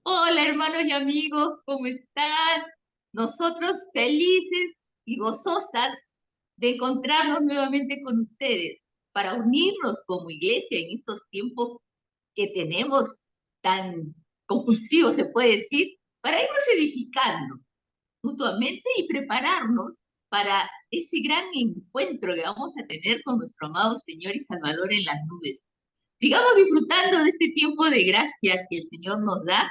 Hola hermanos y amigos, ¿cómo están? Nosotros felices y gozosas de encontrarnos nuevamente con ustedes para unirnos como iglesia en estos tiempos que tenemos tan compulsivos, se puede decir, para irnos edificando mutuamente y prepararnos para ese gran encuentro que vamos a tener con nuestro amado Señor y Salvador en las nubes. Sigamos disfrutando de este tiempo de gracia que el Señor nos da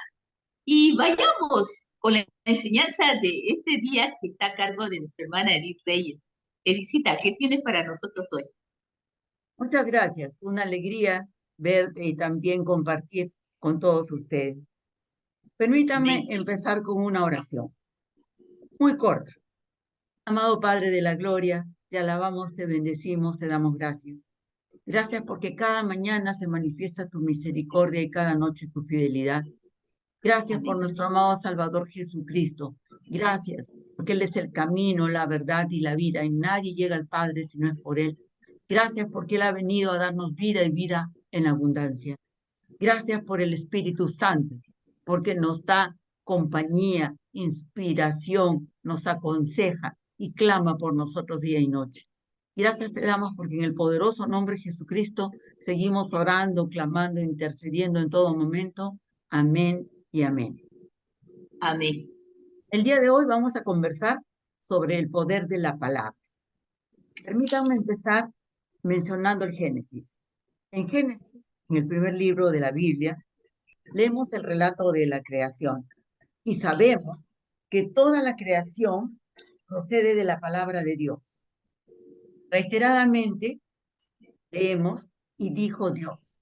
y vayamos con la enseñanza de este día que está a cargo de nuestra hermana Edith Reyes. Edicita, ¿qué tienes para nosotros hoy? Muchas gracias. Una alegría verte y también compartir con todos ustedes. Permítanme Amén. empezar con una oración muy corta. Amado Padre de la Gloria, te alabamos, te bendecimos, te damos gracias. Gracias porque cada mañana se manifiesta tu misericordia y cada noche tu fidelidad. Gracias por Amén. nuestro amado Salvador Jesucristo. Gracias porque Él es el camino, la verdad y la vida, y nadie llega al Padre si no es por Él. Gracias porque Él ha venido a darnos vida y vida en abundancia. Gracias por el Espíritu Santo, porque nos da compañía, inspiración, nos aconseja y clama por nosotros día y noche. Gracias te damos porque en el poderoso nombre de Jesucristo seguimos orando, clamando, intercediendo en todo momento. Amén y amén. Amén. El día de hoy vamos a conversar sobre el poder de la palabra. Permítanme empezar mencionando el Génesis. En Génesis, en el primer libro de la Biblia, leemos el relato de la creación y sabemos que toda la creación procede de la palabra de Dios. Reiteradamente leemos y dijo Dios.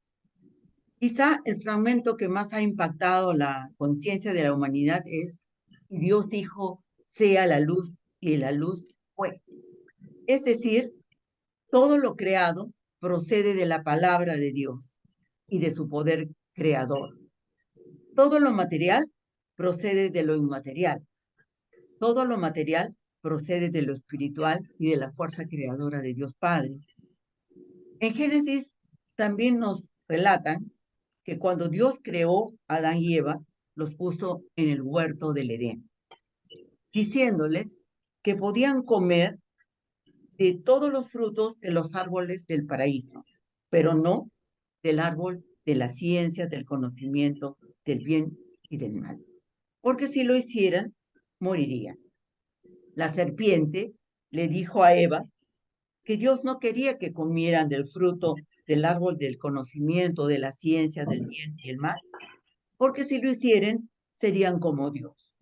Quizá el fragmento que más ha impactado la conciencia de la humanidad es, y Dios dijo, sea la luz, y la luz fue. Es decir, todo lo creado procede de la palabra de Dios y de su poder creador. Todo lo material procede de lo inmaterial. Todo lo material procede de lo espiritual y de la fuerza creadora de Dios Padre. En Génesis también nos relatan que cuando Dios creó a Adán y Eva, los puso en el huerto del Edén, diciéndoles que podían comer de todos los frutos de los árboles del paraíso, pero no del árbol de la ciencia, del conocimiento, del bien y del mal. Porque si lo hicieran, morirían. La serpiente le dijo a Eva que Dios no quería que comieran del fruto del árbol del conocimiento, de la ciencia, del bien y el mal, porque si lo hicieran, serían como Dios.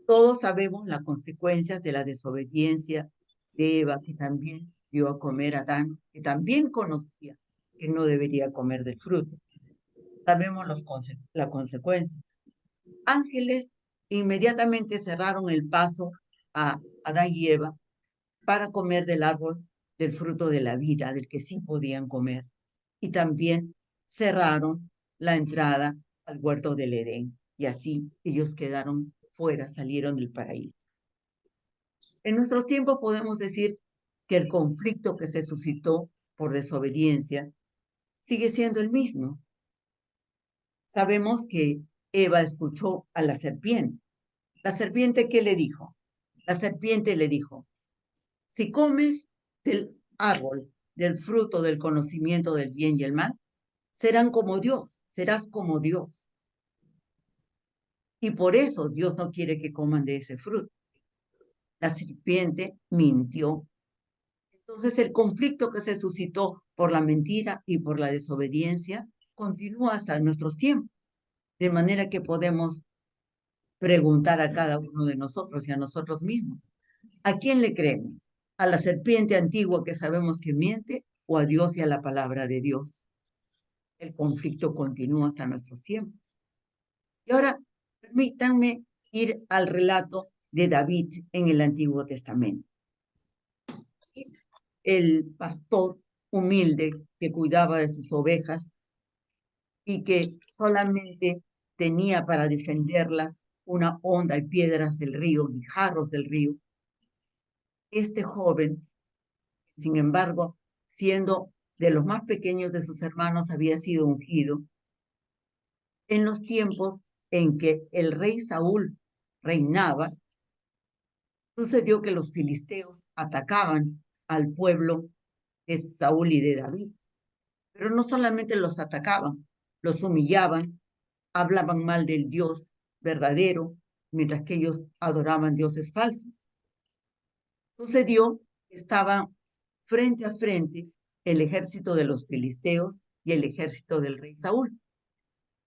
Todos sabemos las consecuencias de la desobediencia de Eva, que también dio a comer a Adán, que también conocía que no debería comer del fruto. Sabemos la consecuencia. Ángeles inmediatamente cerraron el paso a Adán y Eva para comer del árbol del fruto de la vida, del que sí podían comer. Y también cerraron la entrada al huerto del Edén. Y así ellos quedaron fuera, salieron del paraíso. En nuestros tiempos podemos decir que el conflicto que se suscitó por desobediencia sigue siendo el mismo. Sabemos que Eva escuchó a la serpiente. ¿La serpiente qué le dijo? La serpiente le dijo, si comes del árbol, del fruto del conocimiento del bien y el mal, serán como Dios, serás como Dios. Y por eso Dios no quiere que coman de ese fruto. La serpiente mintió. Entonces el conflicto que se suscitó por la mentira y por la desobediencia continúa hasta nuestros tiempos. De manera que podemos preguntar a cada uno de nosotros y a nosotros mismos, ¿a quién le creemos? ¿A la serpiente antigua que sabemos que miente o a Dios y a la palabra de Dios? El conflicto continúa hasta nuestros tiempos. Y ahora, permítanme ir al relato de David en el Antiguo Testamento. El pastor humilde que cuidaba de sus ovejas y que solamente tenía para defenderlas una honda y piedras del río, guijarros del río. Este joven, sin embargo, siendo de los más pequeños de sus hermanos, había sido ungido en los tiempos en que el rey Saúl reinaba, sucedió que los filisteos atacaban al pueblo de Saúl y de David. Pero no solamente los atacaban, los humillaban, hablaban mal del Dios verdadero, mientras que ellos adoraban dioses falsos. Sucedió que estaban frente a frente el ejército de los filisteos y el ejército del rey Saúl.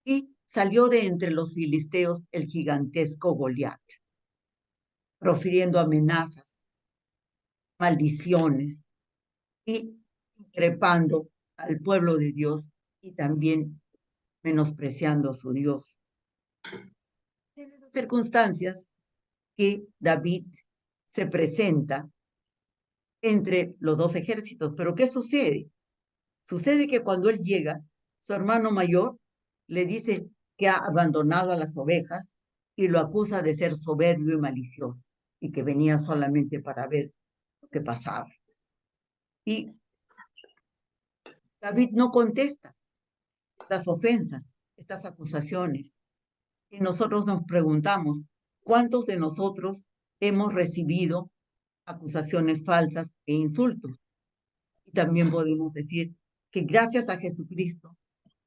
Y salió de entre los filisteos el gigantesco Goliat, profiriendo amenazas, maldiciones y increpando al pueblo de Dios y también menospreciando a su Dios. En esas circunstancias que David se presenta entre los dos ejércitos. Pero ¿qué sucede? Sucede que cuando él llega, su hermano mayor le dice que ha abandonado a las ovejas y lo acusa de ser soberbio y malicioso y que venía solamente para ver lo que pasaba. Y David no contesta estas ofensas, estas acusaciones. Y nosotros nos preguntamos, ¿cuántos de nosotros hemos recibido acusaciones falsas e insultos? Y también podemos decir que gracias a Jesucristo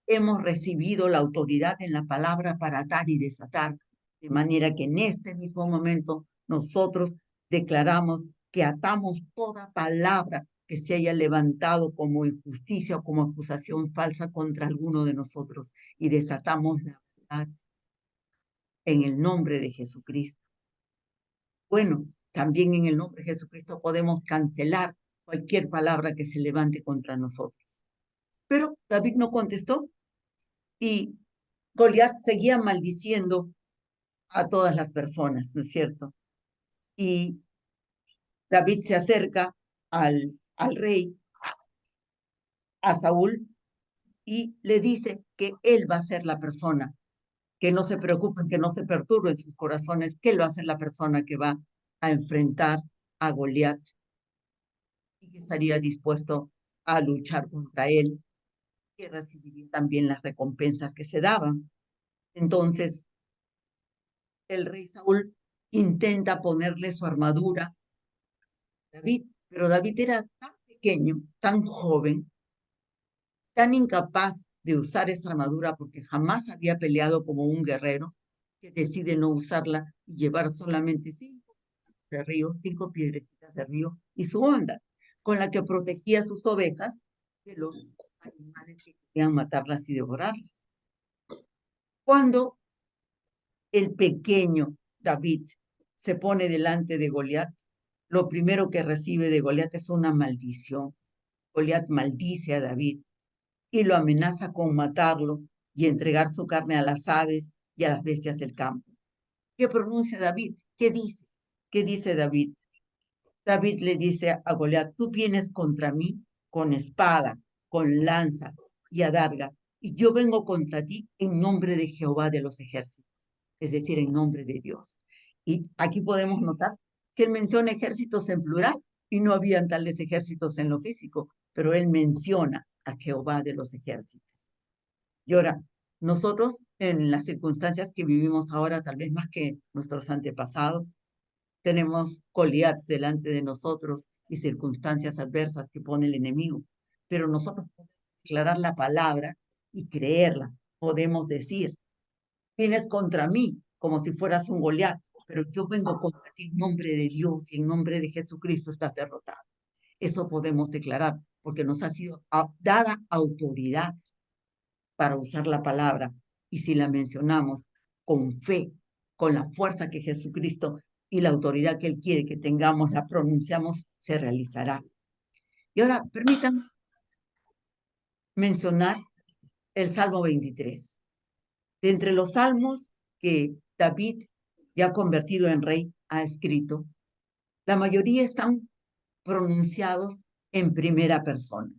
hemos recibido la autoridad en la palabra para atar y desatar, de manera que en este mismo momento nosotros declaramos que atamos toda palabra que se haya levantado como injusticia o como acusación falsa contra alguno de nosotros y desatamos la verdad en el nombre de Jesucristo. Bueno, también en el nombre de Jesucristo podemos cancelar cualquier palabra que se levante contra nosotros. Pero David no contestó y Goliat seguía maldiciendo a todas las personas, ¿no es cierto? Y David se acerca al rey, a Saúl, y le dice que él va a ser la persona, que no se preocupen, que no se perturben sus corazones, que él va a ser la persona que va a enfrentar a Goliat y que estaría dispuesto a luchar contra él y recibiría también las recompensas que se daban. Entonces, el rey Saúl intenta ponerle su armadura a David, pero David era tan pequeño, tan joven, tan incapaz de usar esa armadura porque jamás había peleado como un guerrero, que decide no usarla y llevar solamente 5 piedrecitas de río y su onda, con la que protegía a sus ovejas de los animales que querían matarlas y devorarlas. Cuando el pequeño David se pone delante de Goliat, lo primero que recibe de Goliat es una maldición. Goliat maldice a David y lo amenaza con matarlo y entregar su carne a las aves y a las bestias del campo. ¿Qué pronuncia David? ¿Qué dice? ¿Qué dice David? David le dice a Goliat, tú vienes contra mí con espada, con lanza y adarga, y yo vengo contra ti en nombre de Jehová de los ejércitos, es decir, en nombre de Dios. Y aquí podemos notar que él menciona ejércitos en plural y no habían tales ejércitos en lo físico, pero él menciona a Jehová de los ejércitos. Y ahora, nosotros en las circunstancias que vivimos ahora, tal vez más que nuestros antepasados, tenemos Goliats delante de nosotros y circunstancias adversas que pone el enemigo, pero nosotros podemos declarar la palabra y creerla. Podemos decir, vienes contra mí como si fueras un Goliat, pero yo vengo contra ti en nombre de Dios y en nombre de Jesucristo estás derrotado. Eso podemos declarar porque nos ha sido dada autoridad para usar la palabra y si la mencionamos con fe, con la fuerza que Jesucristo y la autoridad que Él quiere que tengamos, la pronunciamos, se realizará. Y ahora permitan mencionar el Salmo 23. De entre los salmos que David, ya convertido en rey, ha escrito, la mayoría están pronunciados en primera persona.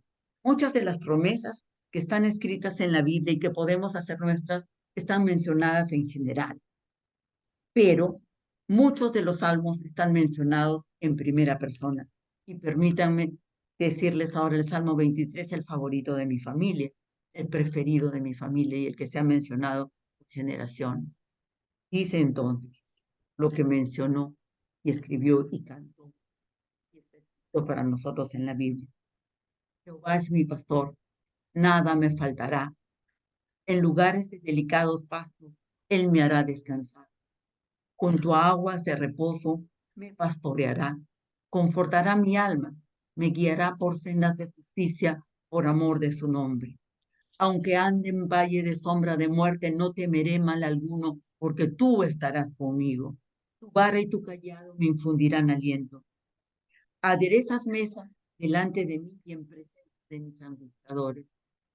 Muchas de las promesas que están escritas en la Biblia y que podemos hacer nuestras están mencionadas en general, pero muchos de los salmos están mencionados en primera persona. Y permítanme decirles ahora el Salmo 23, el favorito de mi familia, el preferido de mi familia y el que se ha mencionado por generaciones. Dice entonces lo que mencionó y escribió y cantó y está escrito para nosotros en la Biblia. Jehová es mi pastor, nada me faltará. En lugares de delicados pastos, él me hará descansar. Junto a aguas de reposo, me pastoreará. Confortará mi alma, me guiará por sendas de justicia, por amor de su nombre. Aunque ande en valle de sombra de muerte, no temeré mal alguno, porque tú estarás conmigo. Tu vara y tu callado me infundirán aliento. Aderezas mesa delante de mí y en presencia de mis angustiadores.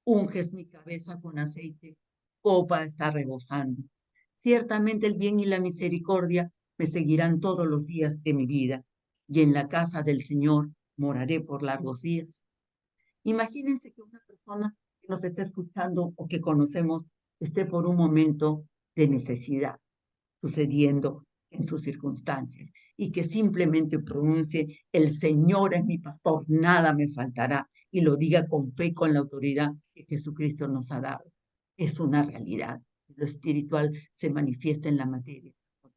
Unges mi cabeza con aceite, copa está rebosando. Ciertamente el bien y la misericordia me seguirán todos los días de mi vida, y en la casa del Señor moraré por largos días. Imagínense que una persona que nos está escuchando o que conocemos esté por un momento de necesidad sucediendo en sus circunstancias y que simplemente pronuncie, el Señor es mi pastor, nada me faltará, y lo diga con fe y con la autoridad que Jesucristo nos ha dado. Es una realidad. Lo espiritual se manifiesta en la materia.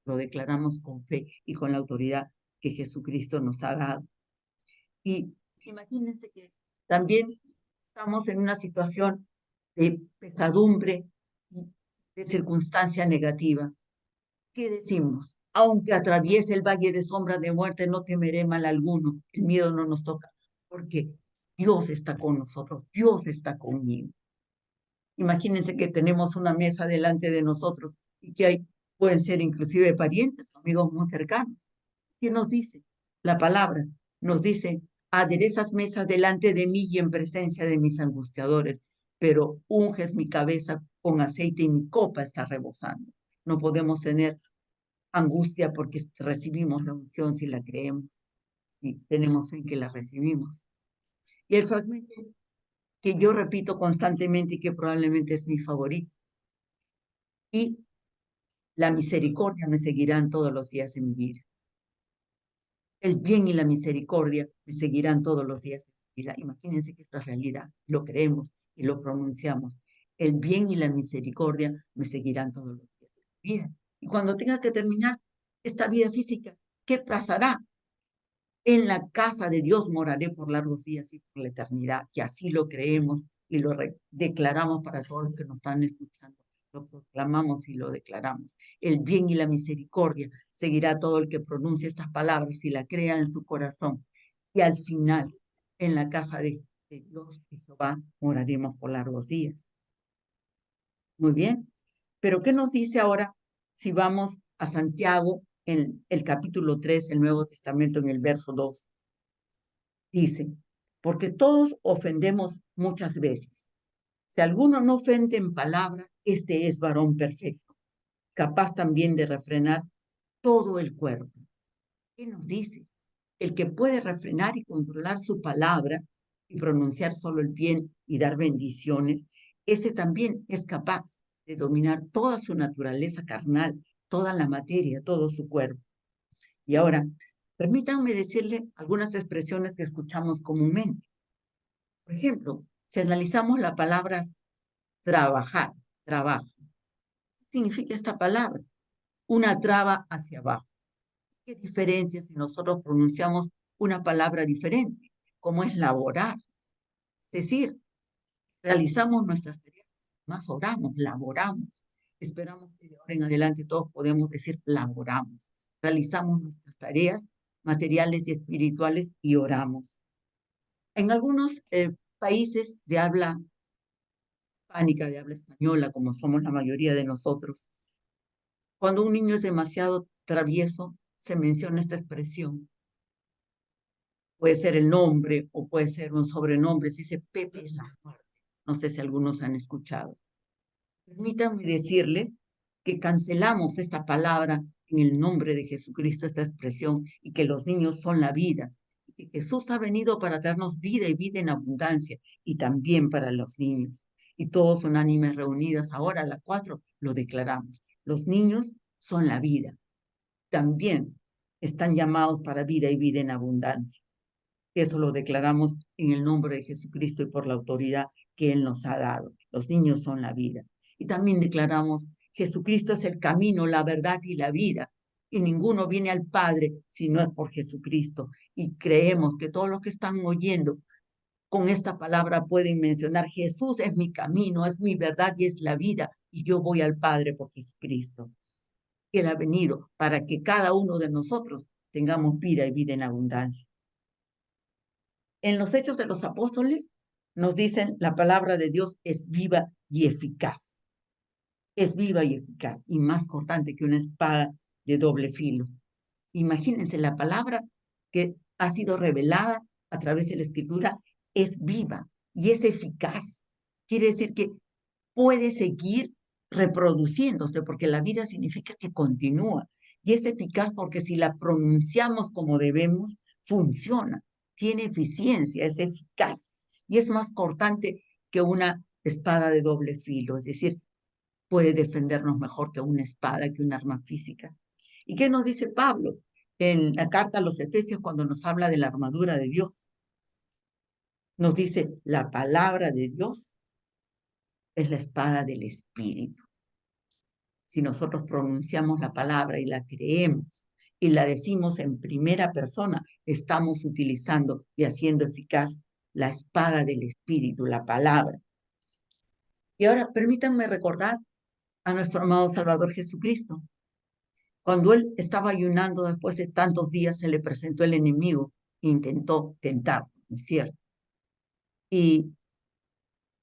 Lo declaramos con fe y con la autoridad que Jesucristo nos ha dado. Y imagínense que también estamos en una situación de pesadumbre, de circunstancia negativa. ¿Qué decimos? Aunque atraviese el valle de sombra de muerte, no temeré mal alguno. El miedo no nos toca, porque Dios está con nosotros, Dios está conmigo. Imagínense que tenemos una mesa delante de nosotros y que hay, pueden ser inclusive parientes, amigos muy cercanos. ¿Qué nos dice? La palabra nos dice, aderezas mesa delante de mí y en presencia de mis angustiadores, pero unges mi cabeza con aceite y mi copa está rebosando. No podemos tener angustia porque recibimos la unción si la creemos y tenemos en que la recibimos. Y el fragmento que yo repito constantemente y que probablemente es mi favorito. Y la misericordia me seguirán todos los días de mi vida. El bien y la misericordia me seguirán todos los días de mi vida. Imagínense que esto es realidad, lo creemos y lo pronunciamos. El bien y la misericordia me seguirán todos los días de mi vida. Y cuando tenga que terminar esta vida física, ¿qué pasará? En la casa de Dios moraré por largos días y por la eternidad, que así lo creemos y lo declaramos para todos los que nos están escuchando. Lo proclamamos y lo declaramos. El bien y la misericordia seguirá a todo el que pronuncie estas palabras y la crea en su corazón. Y al final, en la casa de Dios y Jehová, moraremos por largos días. Muy bien. Pero ¿qué nos dice ahora si vamos a Santiago en el capítulo 3, el Nuevo Testamento, en el verso 2? Dice, porque todos ofendemos muchas veces. Si alguno no ofende en palabra, este es varón perfecto, capaz también de refrenar todo el cuerpo. ¿Qué nos dice? El que puede refrenar y controlar su palabra y pronunciar solo el bien y dar bendiciones, ese también es capaz de dominar toda su naturaleza carnal, toda la materia, todo su cuerpo. Y ahora, permítanme decirle algunas expresiones que escuchamos comúnmente. Por ejemplo, si analizamos la palabra trabajar, trabajo, ¿qué significa esta palabra? Una traba hacia abajo. ¿Qué diferencia si nosotros pronunciamos una palabra diferente, como es laborar? Es decir, realizamos nuestras tareas, más oramos, laboramos. Esperamos que de ahora en adelante todos podemos decir laboramos. Realizamos nuestras tareas materiales y espirituales y oramos. En algunos países de habla hispánica, de habla española, como somos la mayoría de nosotros, cuando un niño es demasiado travieso, se menciona esta expresión. Puede ser el nombre o puede ser un sobrenombre. Se dice Pepe es la muerte. No sé si algunos han escuchado. Permítanme decirles que cancelamos esta palabra en el nombre de Jesucristo, esta expresión, y que los niños son la vida. Y que Jesús ha venido para darnos vida y vida en abundancia, y también para los niños. Y todos unánimes reunidas ahora a las 4 lo declaramos. Los niños son la vida. También están llamados para vida y vida en abundancia. Eso lo declaramos en el nombre de Jesucristo y por la autoridad que Él nos ha dado. Los niños son la vida. Y también declaramos Jesucristo es el camino, la verdad y la vida. Y ninguno viene al Padre si no es por Jesucristo. Y creemos que todos los que están oyendo con esta palabra pueden mencionar: Jesús es mi camino, es mi verdad y es la vida. Y yo voy al Padre por Jesucristo. Él ha venido para que cada uno de nosotros tengamos vida y vida en abundancia. En los Hechos de los Apóstoles nos dicen: la palabra de Dios es viva y eficaz. Es viva y eficaz y más cortante que una espada de doble filo. Imagínense, la palabra que ha sido revelada a través de la Escritura es viva y es eficaz. Quiere decir que puede seguir reproduciéndose, porque la vida significa que continúa. Y es eficaz porque si la pronunciamos como debemos, funciona, tiene eficiencia, es eficaz. Y es más cortante que una espada de doble filo, es decir, puede defendernos mejor que una espada, que un arma física. ¿Y qué nos dice Pablo en la carta a los Efesios cuando nos habla de la armadura de Dios? Nos dice: la palabra de Dios es la espada del Espíritu. Si nosotros pronunciamos la palabra y la creemos y la decimos en primera persona, estamos utilizando y haciendo eficaz la espada del Espíritu, la palabra. Y ahora permítanme recordar a nuestro amado Salvador Jesucristo. Cuando él estaba ayunando después de tantos días, se le presentó el enemigo e intentó tentar, ¿no es cierto? Y,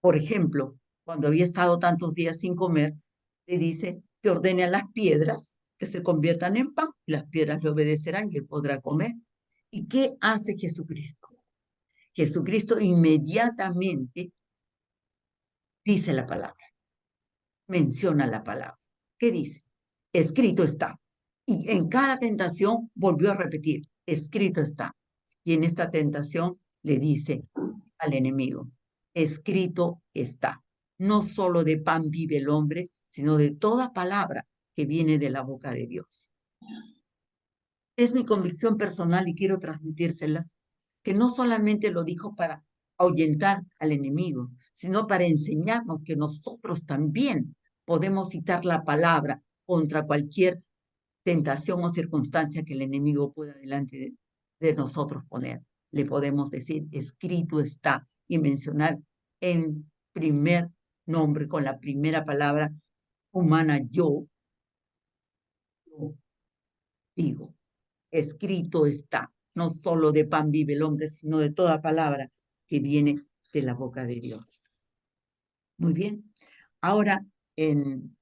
por ejemplo, cuando había estado tantos días sin comer, le dice que ordene a las piedras que se conviertan en pan, y las piedras le obedecerán y él podrá comer. ¿Y qué hace Jesucristo? Jesucristo inmediatamente dice la palabra, menciona la palabra. ¿Qué dice? Escrito está. Y en cada tentación volvió a repetir: escrito está. Y en esta tentación le dice al enemigo: escrito está. No solo de pan vive el hombre, sino de toda palabra que viene de la boca de Dios. Es mi convicción personal y quiero transmitírselas, que no solamente lo dijo para ahuyentar al enemigo, sino para enseñarnos que nosotros también podemos citar la palabra contra cualquier tentación o circunstancia que el enemigo pueda delante de nosotros poner. Le podemos decir: escrito está, y mencionar en primer nombre, con la primera palabra humana, yo digo, escrito está. No solo de pan vive el hombre, sino de toda palabra que viene de la boca de Dios. Muy bien. Ahora, en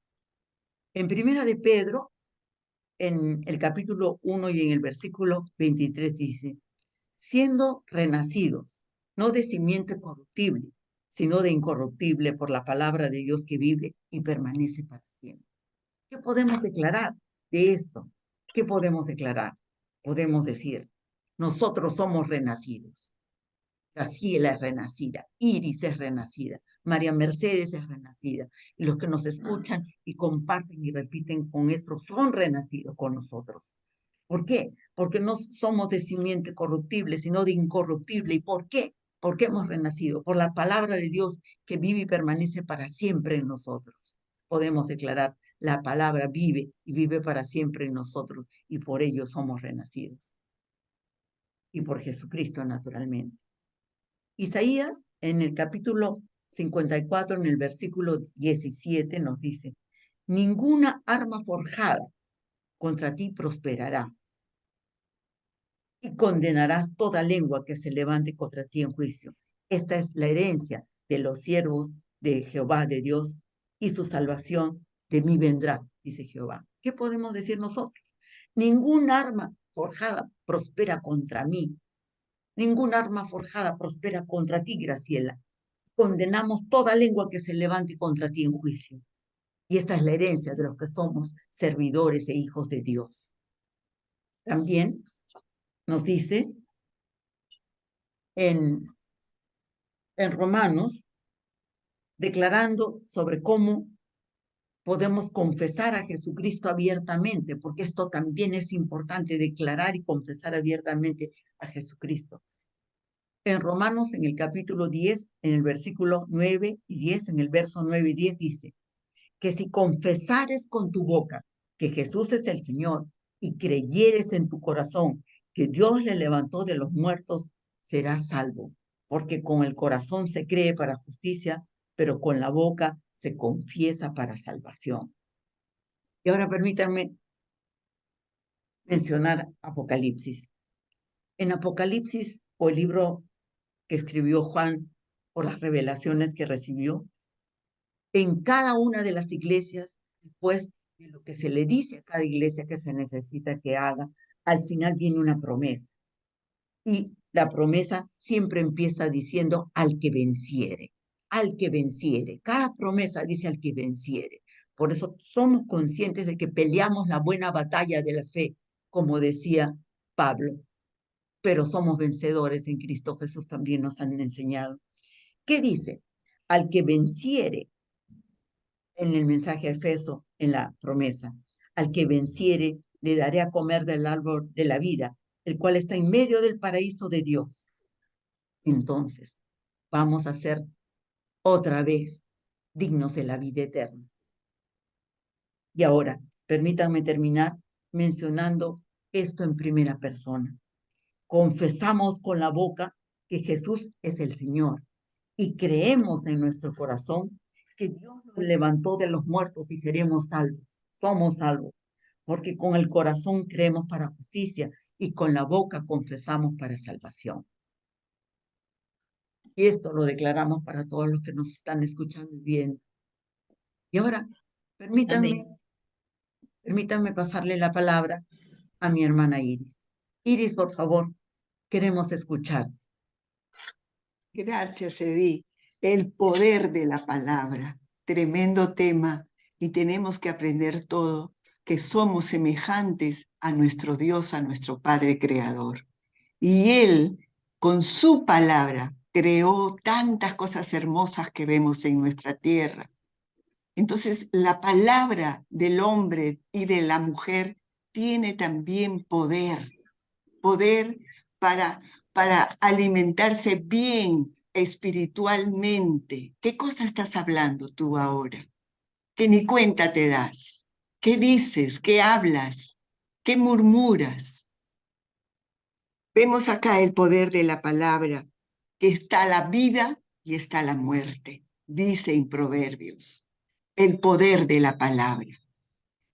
Primera de Pedro, en el capítulo 1 y en el versículo 23 dice: siendo renacidos, no de simiente corruptible, sino de incorruptible por la palabra de Dios que vive y permanece para siempre. ¿Qué podemos declarar de esto? ¿Qué podemos declarar? Podemos decir: nosotros somos renacidos. Graciela es renacida, Iris es renacida, María Mercedes es renacida. Y los que nos escuchan y comparten y repiten con esto son renacidos con nosotros. ¿Por qué? Porque no somos de simiente corruptible, sino de incorruptible. ¿Y por qué? Porque hemos renacido por la palabra de Dios que vive y permanece para siempre en nosotros. Podemos declarar: la palabra vive y vive para siempre en nosotros, y por ello somos renacidos. Y por Jesucristo, naturalmente. Isaías, en el capítulo 54, en el versículo 17, nos dice: ninguna arma forjada contra ti prosperará, y condenarás toda lengua que se levante contra ti en juicio. Esta es la herencia de los siervos de Jehová, de Dios, y su salvación de mí vendrá, dice Jehová. ¿Qué podemos decir nosotros? Ningún arma forjada prospera contra mí. Ningún arma forjada prospera contra ti, Graciela. Condenamos toda lengua que se levante contra ti en juicio. Y esta es la herencia de los que somos servidores e hijos de Dios. También nos dice en Romanos, declarando sobre cómo podemos confesar a Jesucristo abiertamente, porque esto también es importante, declarar y confesar abiertamente a Jesucristo. En Romanos, en el capítulo 10, en el versículo 9 y 10, en el verso 9 y 10 dice: que si confesares con tu boca que Jesús es el Señor y creyeres en tu corazón que Dios le levantó de los muertos, serás salvo. Porque con el corazón se cree para justicia, pero con la boca se confiesa para salvación. Y ahora permítanme mencionar Apocalipsis. En Apocalipsis, o el libro que escribió Juan por las revelaciones que recibió, en cada una de las iglesias, después de lo que se le dice a cada iglesia que se necesita que haga, al final viene una promesa. Y la promesa siempre empieza diciendo al que venciere, al que venciere. Cada promesa dice al que venciere. Por eso somos conscientes de que peleamos la buena batalla de la fe, como decía Pablo, pero somos vencedores en Cristo Jesús, también nos han enseñado. ¿Qué dice? Al que venciere, en el mensaje a Efeso, en la promesa, al que venciere, le daré a comer del árbol de la vida, el cual está en medio del paraíso de Dios. Entonces, vamos a ser otra vez dignos de la vida eterna. Y ahora, permítanme terminar mencionando esto en primera persona. Confesamos con la boca que Jesús es el Señor y creemos en nuestro corazón que Dios nos levantó de los muertos y seremos salvos. Somos salvos, porque con el corazón creemos para justicia y con la boca confesamos para salvación. Y esto lo declaramos para todos los que nos están escuchando y viendo. Y ahora, permítanme, Amén. permítanme pasarle la palabra a mi hermana Iris. Iris, por favor, queremos escuchar. Gracias, Edith. El poder de la palabra. Tremendo tema. Y tenemos que aprender todo, que somos semejantes a nuestro Dios, a nuestro Padre Creador. Y Él, con su palabra, creó tantas cosas hermosas que vemos en nuestra tierra. Entonces, la palabra del hombre y de la mujer tiene también poder para alimentarse bien espiritualmente. ¿Qué cosa estás hablando tú ahora? Que ni cuenta te das. ¿Qué dices? ¿Qué hablas? ¿Qué murmuras? Vemos acá el poder de la palabra, que está la vida y está la muerte, dice en Proverbios. El poder de la palabra.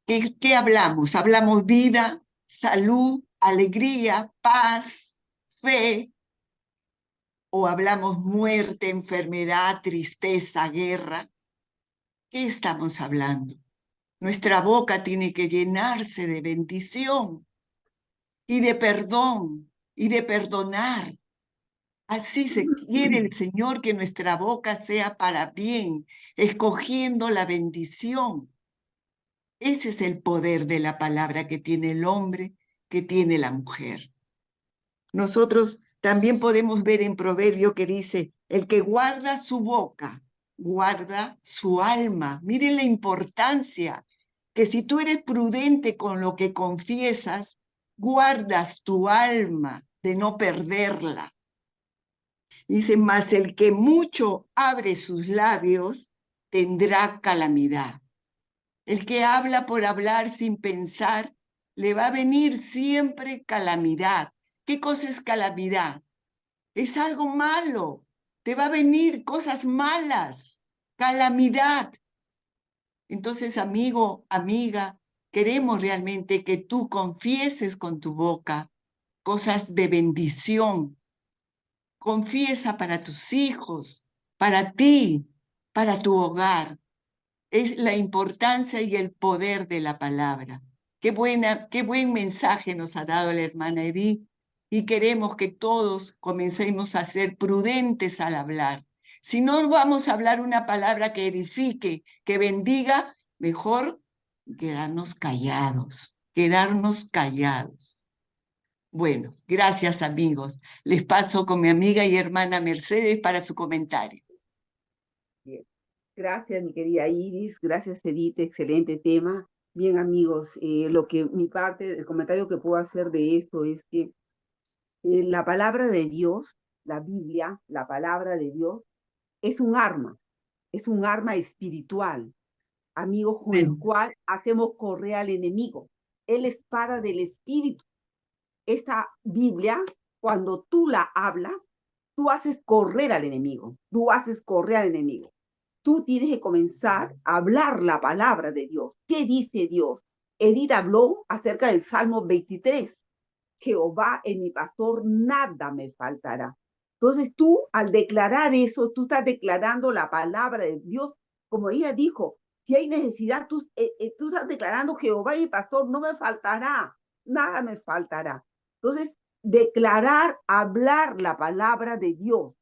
¿Qué hablamos? Hablamos vida, salud, alegría, paz, fe, o hablamos muerte, enfermedad, tristeza, guerra. ¿Qué estamos hablando? Nuestra boca tiene que llenarse de bendición y de perdón y de perdonar. Así se quiere el Señor, que nuestra boca sea para bien, escogiendo la bendición. Ese es el poder de la palabra que tiene el hombre, que tiene la mujer. Nosotros también podemos ver en Proverbio que dice, el que guarda su boca, guarda su alma. Miren la importancia, que si tú eres prudente con lo que confiesas, guardas tu alma de no perderla. Dice, mas el que mucho abre sus labios, tendrá calamidad. El que habla por hablar sin pensar, le va a venir siempre calamidad. ¿Qué cosa es calamidad? Es algo malo. Te va a venir cosas malas. Calamidad. Entonces, amigo, amiga, queremos realmente que tú confieses con tu boca cosas de bendición. Confiesa para tus hijos, para ti, para tu hogar. Es la importancia y el poder de la palabra. Qué buen mensaje nos ha dado la hermana Edith, y queremos que todos comencemos a ser prudentes al hablar. Si no vamos a hablar una palabra que edifique, que bendiga, mejor quedarnos callados, quedarnos callados. Bueno, gracias amigos. Les paso con mi amiga y hermana Mercedes para su comentario. Bien. Gracias, mi querida Iris. Gracias, Edith. Excelente tema. Bien, amigos, el comentario que puedo hacer de esto es que la palabra de Dios, la Biblia, la palabra de Dios, es un arma espiritual. amigos, con el Amén. cual hacemos correr al enemigo. Es la espada del Espíritu. Esta Biblia, cuando tú la hablas, tú haces correr al enemigo. Tú haces correr al enemigo. Tú tienes que comenzar a hablar la palabra de Dios. ¿Qué dice Dios? Edith habló acerca del Salmo 23. Jehová es mi pastor, nada me faltará. Entonces tú, al declarar eso, tú estás declarando la palabra de Dios. Como ella dijo, si hay necesidad, tú estás declarando, Jehová es mi pastor, no me faltará, nada me faltará. Entonces, declarar, hablar la palabra de Dios.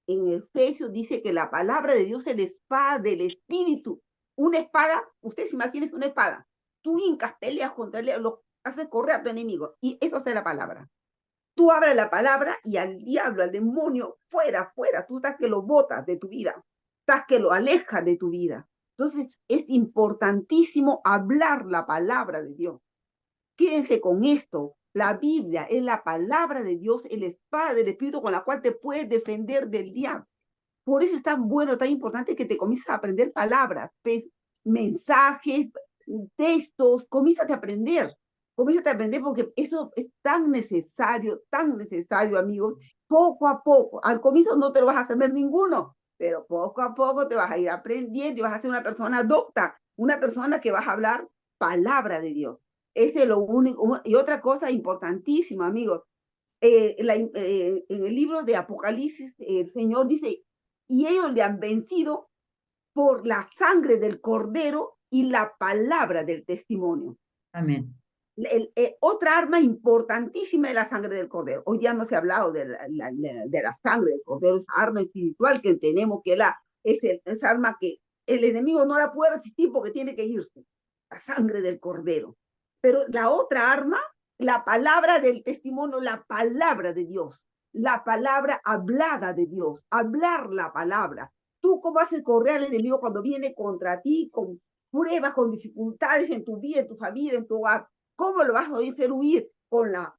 En Efesios dice que la palabra de Dios es la espada del Espíritu. Una espada, ustedes imaginen una espada. Tú hincas, peleas contra él, lo haces correr a tu enemigo. Y eso es la palabra. Tú hablas la palabra y al diablo, al demonio, fuera, fuera. Tú estás que lo botas de tu vida. Estás que lo alejas de tu vida. Entonces es importantísimo hablar la palabra de Dios. Quédense con esto. La Biblia es la palabra de Dios, el espada del Espíritu con la cual te puedes defender del diablo. Por eso es tan bueno, tan importante que te comiences a aprender palabras, mensajes, textos, comienzas a aprender. Comienzas a aprender porque eso es tan necesario, amigos. Poco a poco, al comienzo no te lo vas a saber ninguno, pero poco a poco te vas a ir aprendiendo y vas a ser una persona docta, una persona que vas a hablar palabra de Dios. Ese es lo único. Y otra cosa importantísima, amigos, en el libro de Apocalipsis, el Señor dice, y ellos le han vencido por la sangre del Cordero y la palabra del testimonio. Amén. Otra arma importantísima es la sangre del Cordero. Hoy ya no se ha hablado de la sangre del Cordero, esa arma espiritual que tenemos, que es esa arma que el enemigo no la puede resistir porque tiene que irse, la sangre del Cordero. Pero la otra arma, la palabra del testimonio, la palabra de Dios, la palabra hablada de Dios, hablar la palabra. ¿Tú cómo haces correr al enemigo cuando viene contra ti con pruebas, con dificultades en tu vida, en tu familia, en tu hogar? ¿Cómo lo vas a hacer huir? Con la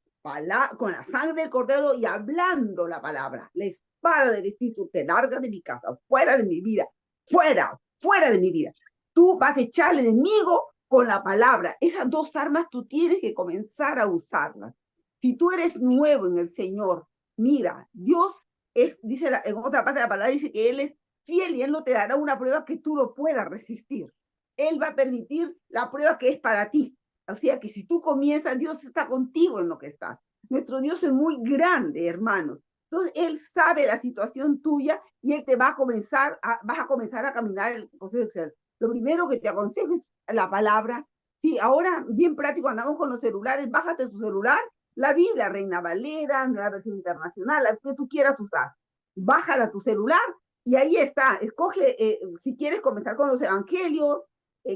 sangre del Cordero y hablando la palabra. La espada del Espíritu, te largas de mi casa, fuera de mi vida, fuera, fuera de mi vida. Tú vas a echar al enemigo con la palabra. Esas dos armas tú tienes que comenzar a usarlas. Si tú eres nuevo en el Señor, mira, Dios dice en otra parte de la palabra, dice que Él es fiel y Él no te dará una prueba que tú no puedas resistir. Él va a permitir la prueba que es para ti. O sea que si tú comienzas, Dios está contigo en lo que estás. Nuestro Dios es muy grande, hermanos. Entonces, Él sabe la situación tuya y Él te va a comenzar, vas a comenzar a caminar el proceso Excel. Lo primero que te aconsejo es la palabra. Sí, ahora, bien práctico, andamos con los celulares, bájate su celular, la Biblia, Reina Valera, Nueva Versión Internacional, la que tú quieras usar. Bájala a tu celular y ahí está. Escoge, si quieres comenzar con los evangelios,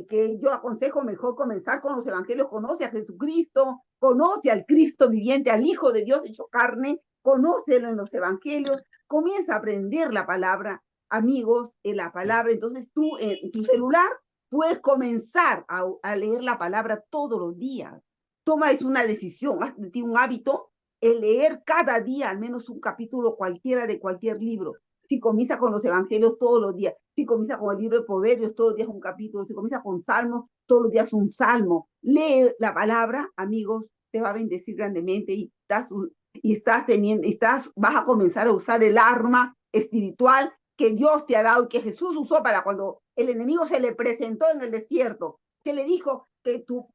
que yo aconsejo mejor comenzar con los evangelios. Conoce a Jesucristo, conoce al Cristo viviente, al Hijo de Dios hecho carne, conócelo en los evangelios, comienza a aprender la palabra, amigos, en la palabra. Entonces tú en tu celular puedes comenzar a leer la palabra todos los días. Toma es una decisión, haz de ti un hábito, el leer cada día al menos un capítulo cualquiera de cualquier libro. Si comienza con los evangelios todos los días, si comienza con el libro de Proverbios todos los días un capítulo, si comienza con Salmos todos los días un salmo, lee la palabra, amigos, te va a bendecir grandemente y vas a comenzar a usar el arma espiritual que Dios te ha dado y que Jesús usó para cuando el enemigo se le presentó en el desierto, que le dijo que tú,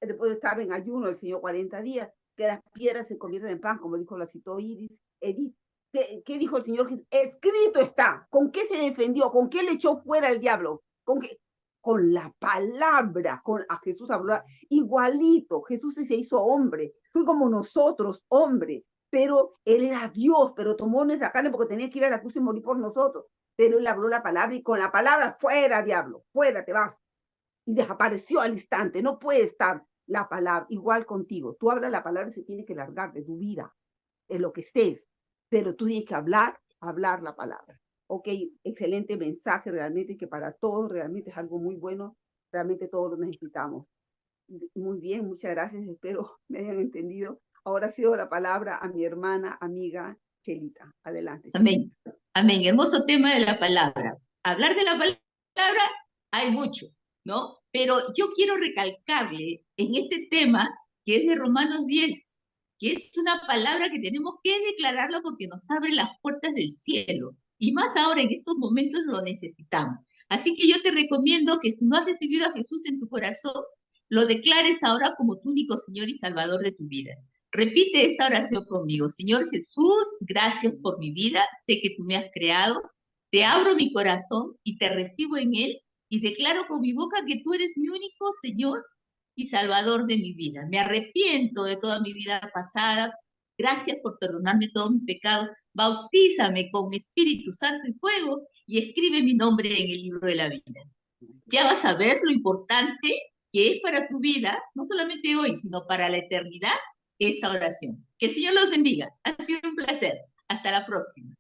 después de estar en ayuno el Señor 40 días, que las piedras se convierten en pan, como dijo la citó Edith. ¿Qué dijo el Señor Jesús? Escrito está. ¿Con qué se defendió? ¿Con qué le echó fuera el diablo? ¿Con qué? Con la palabra. A Jesús habló igualito. Jesús se hizo hombre. Fue como nosotros, hombre. Pero Él era Dios, pero tomó nuestra carne porque tenía que ir a la cruz y morir por nosotros. Pero Él habló la palabra y con la palabra, fuera, diablo, fuera, te vas. Y desapareció al instante. No puede estar la palabra igual contigo. Tú hablas la palabra y se tiene que largar de tu vida, en lo que estés. Pero tú tienes que hablar la palabra. Ok, excelente mensaje realmente, que para todos realmente es algo muy bueno, realmente todos lo necesitamos. Muy bien, muchas gracias, espero me hayan entendido. Ahora cedo la palabra a mi hermana, amiga Chelita. Adelante. Chelita. Amén. Amén. Hermoso tema de la palabra. Hablar de la palabra hay mucho. ¿no? Pero yo quiero recalcarle en este tema que es de Romanos 10, que es una palabra que tenemos que declararla porque nos abre las puertas del cielo. Y más ahora en estos momentos lo necesitamos. Así que yo te recomiendo que si no has recibido a Jesús en tu corazón, lo declares ahora como tu único Señor y Salvador de tu vida. Repite esta oración conmigo. Señor Jesús, gracias por mi vida. Sé que tú me has creado. Te abro mi corazón y te recibo en él y declaro con mi boca que tú eres mi único Señor y Salvador de mi vida. Me arrepiento de toda mi vida pasada. Gracias por perdonarme todos mis pecados. Bautízame con Espíritu Santo y fuego y escribe mi nombre en el libro de la vida. Ya vas a ver lo importante que es para tu vida, no solamente hoy, sino para la eternidad, esta oración. Que el Señor los bendiga. Ha sido un placer. Hasta la próxima.